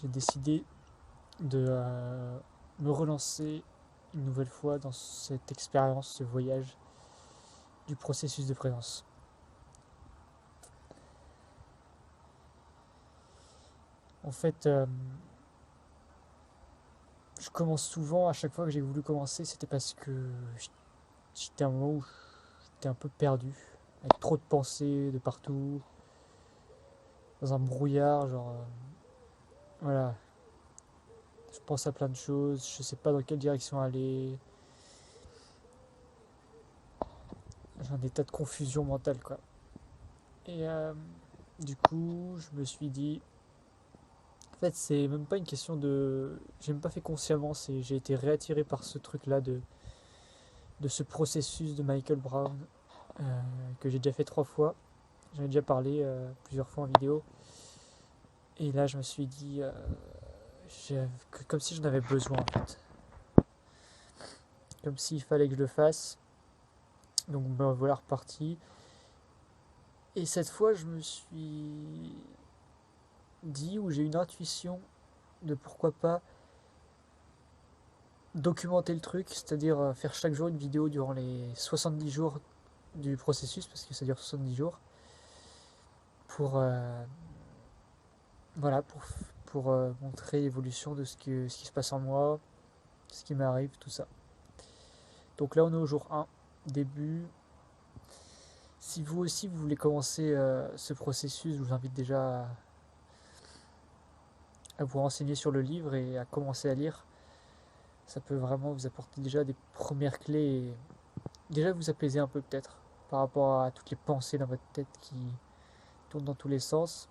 j'ai décidé de me relancer une nouvelle fois dans cette expérience, ce voyage du processus de présence. En fait, je commence souvent, à chaque fois que j'ai voulu commencer, c'était parce que j'étais à un moment où j'étais un peu perdu, avec trop de pensées de partout, dans un brouillard, genre, voilà, je pense à plein de choses, je sais pas dans quelle direction aller, j'ai un état de confusion mentale, quoi. Et du coup, je me suis dit, en fait, c'est même pas une question de. J'ai même pas fait consciemment, j'ai été réattiré par ce truc-là de ce processus de Michael Brown que j'ai déjà fait 3 fois. J'en ai déjà parlé plusieurs fois en vidéo. Et là, je me suis dit, comme si j'en avais besoin en fait. Comme s'il fallait que je le fasse. Donc, ben, voilà reparti. Et cette fois, je me suis dit, ou j'ai une intuition de pourquoi pas documenter le truc, c'est-à-dire faire chaque jour une vidéo durant les 70 jours du processus, parce que ça dure 70 jours, pour, voilà, pour montrer l'évolution de ce qui se passe en moi, ce qui m'arrive, tout ça. Donc là, on est au jour 1, début. Si vous aussi, vous voulez commencer ce processus, je vous invite déjà à vous renseigner sur le livre et à commencer à lire. Ça peut vraiment vous apporter déjà des premières clés et déjà vous apaiser un peu peut-être par rapport à toutes les pensées dans votre tête qui tournent dans tous les sens.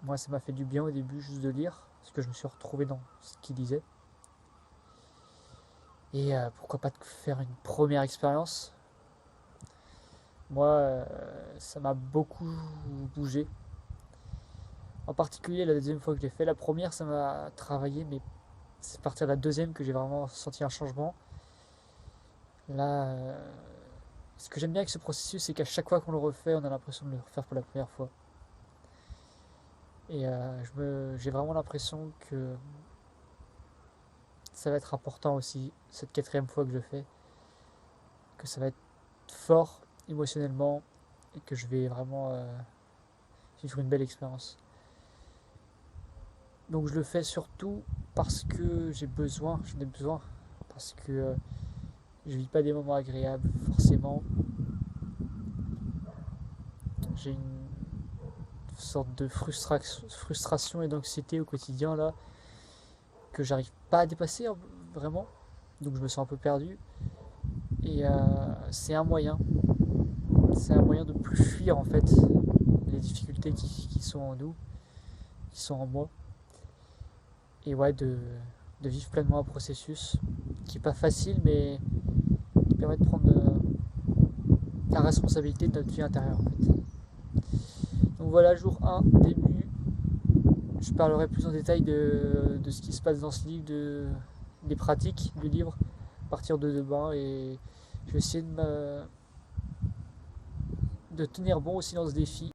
Moi, ça m'a fait du bien au début juste de lire, parce que je me suis retrouvé dans ce qu'il disait. Et pourquoi pas de faire une première expérience. Moi, ça m'a beaucoup bougé. En particulier la deuxième fois que je l'ai fait. La première, ça m'a travaillé, mais c'est à partir de la deuxième que j'ai vraiment senti un changement. Là, ce que j'aime bien avec ce processus, c'est qu'à chaque fois qu'on le refait, on a l'impression de le refaire pour la première fois. Et j'ai vraiment l'impression que ça va être important aussi, cette quatrième fois que je le fais, que ça va être fort émotionnellement et que je vais vraiment vivre une belle expérience. Donc je le fais surtout parce que j'en ai besoin, parce que je vis pas des moments agréables forcément. J'ai une sorte de frustration et d'anxiété au quotidien là que j'arrive pas à dépasser vraiment. Donc je me sens un peu perdu. Et c'est un moyen de plus fuir en fait les difficultés qui sont en nous, qui sont en moi. Et ouais, de vivre pleinement un processus qui est pas facile, mais qui permet de prendre la responsabilité de notre vie intérieure en fait. Donc voilà, jour 1, début. Je parlerai plus en détail de ce qui se passe dans ce livre, des pratiques du livre à partir de demain. Et je vais essayer de tenir bon aussi dans ce défi.